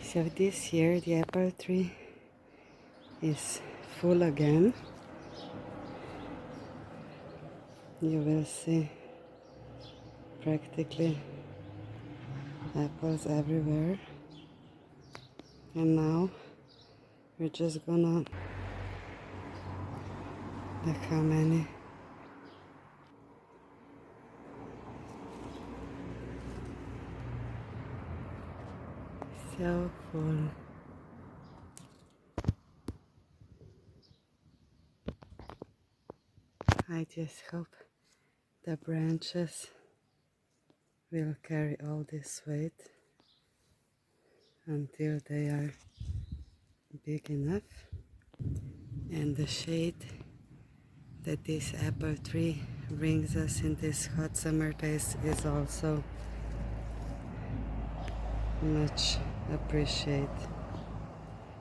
So this year the apple tree is full again. You will see practically apples everywhere. And now we're just gonna look how many. So full. I just hope the branches will carry all this weight until they are big enough. And the shade that this apple tree brings us in these hot summer days is also much appreciated.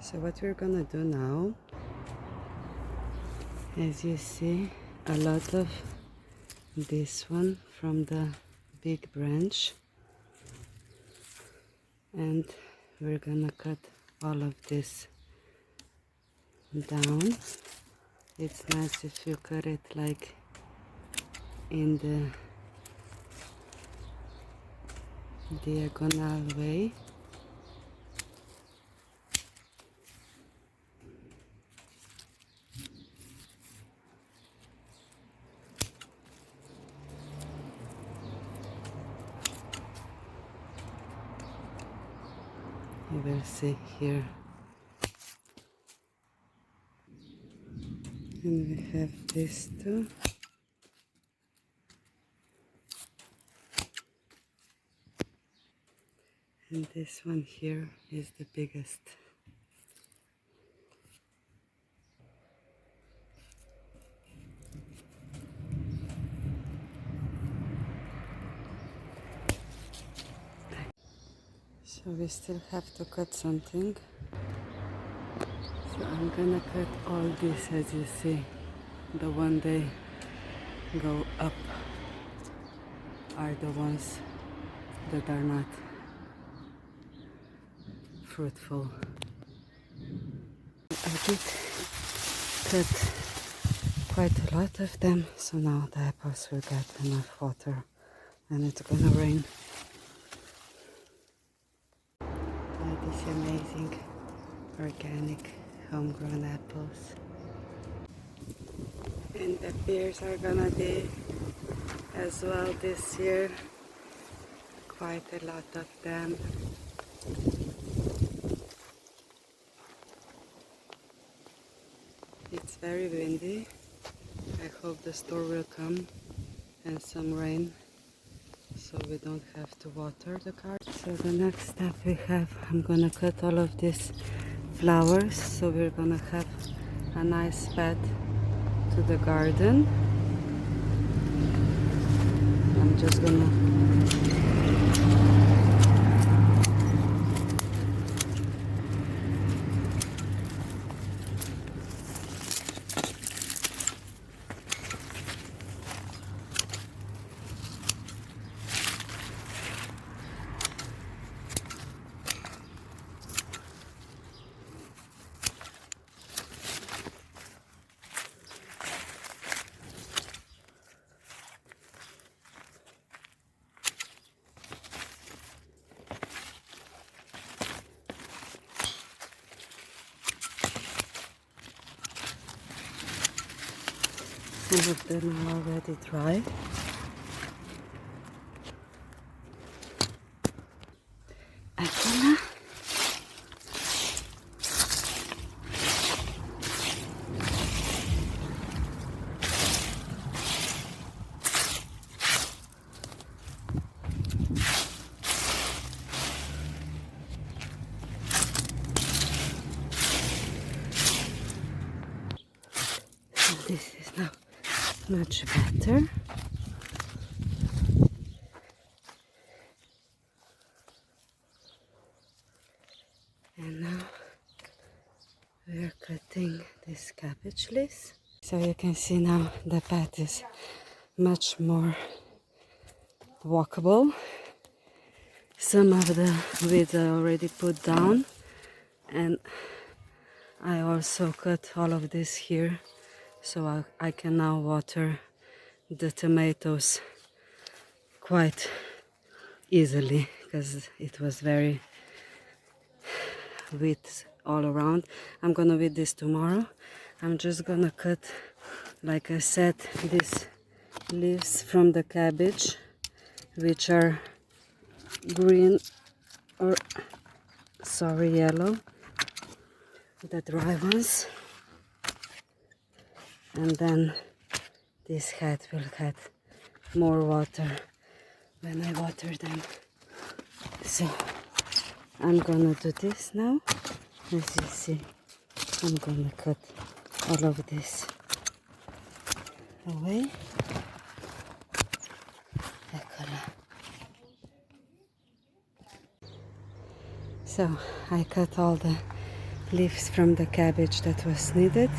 So what we're gonna do now, as you see, a lot of this one from the big branch, and we're gonna cut all of this down. It's nice if you cut it like in the diagonal way. You will see here. And we have this too. And this one here is the biggest. So we still have to cut something. So I'm gonna cut all this, as you see. The one they go up are the ones that are not fruitful. I did cut quite a lot of them, so now the apples will get enough water and it's gonna rain. These amazing organic homegrown apples. And the pears are gonna be as well this year. Quite a lot of them. It's very windy. I hope the storm will come and some rain, so we don't have to water the car. So the next step we have, I'm gonna cut all of these flowers, so we're gonna have a nice path to the garden. I'm just gonna some of them are already dry. Anna. So this is now much better. And now we are cutting this cabbage leaves. So you can see now the path is much more walkable. Some of the weeds are already put down, And I also cut all of this here, so I can now water the tomatoes quite easily, because it was very wet all around. I'm gonna weed this tomorrow. I'm just gonna cut, like I said, these leaves from the cabbage, which are green, or sorry, yellow, the dry ones. And then this head will get more water when I water them. So I'm gonna do this now. As you see, I'm gonna cut all of this away. So I cut all the leaves from the cabbage that was needed,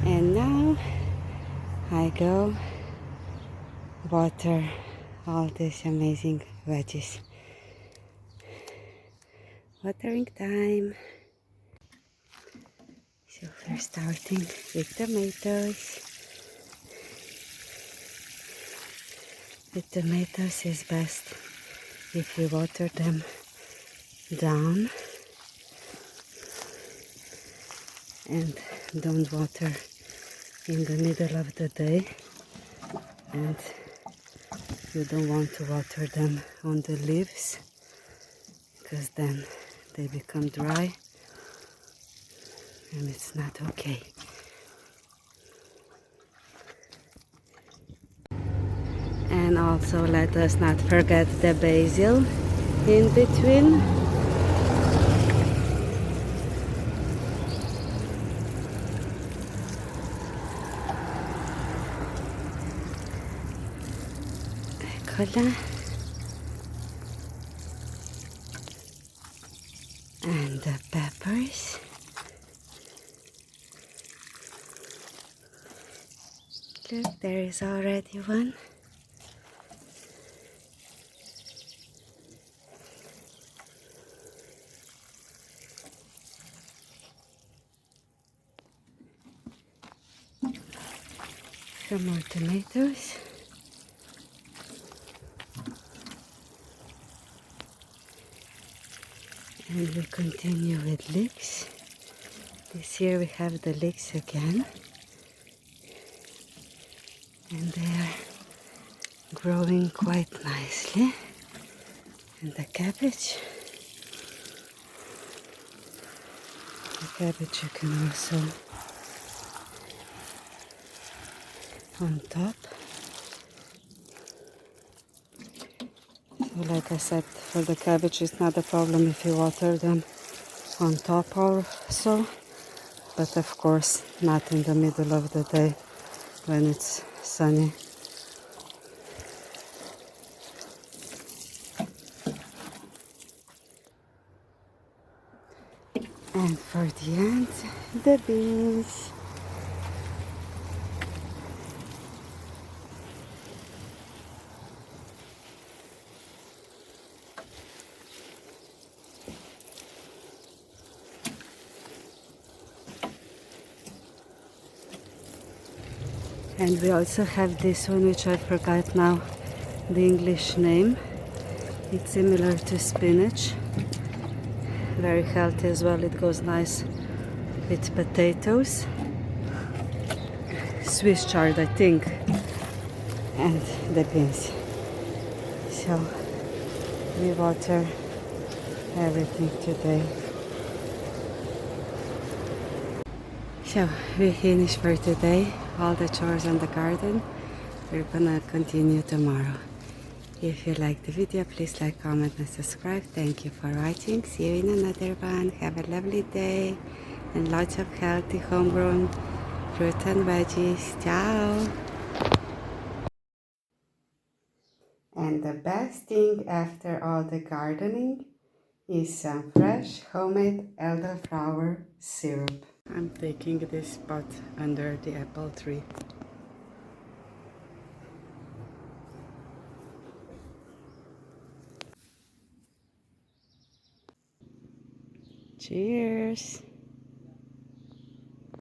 and now I go water all these amazing veggies. Watering time. So we're starting with tomatoes. With tomatoes is best if you water them down and don't water in the middle of the day, and you don't want to water them on the leaves, because then they become dry and it's not okay. And also let us not forget the basil in between. Eccola. And the peppers. Look, there is already one. Some more tomatoes. And we continue with leeks. This year we have the leeks again. And they are growing quite nicely. And the cabbage. The cabbage you can also on top. So like I said, for the cabbage it's not a problem if you water them on top also, but of course not in the middle of the day when it's sunny. And for the end, the beans. And we also have this one, which I forgot now the English name. It's similar to spinach, very healthy as well. It goes nice with potatoes, Swiss chard I think, and the beans. So we water everything today. So we finished for today all the chores in the garden. We're gonna continue tomorrow. If you liked the video, please like, comment and subscribe. Thank you for watching. See you in another one. Have a lovely day and lots of healthy homegrown fruit and veggies. Ciao! And the best thing after all the gardening is some fresh homemade elderflower syrup. I'm taking this spot under the apple tree. Cheers.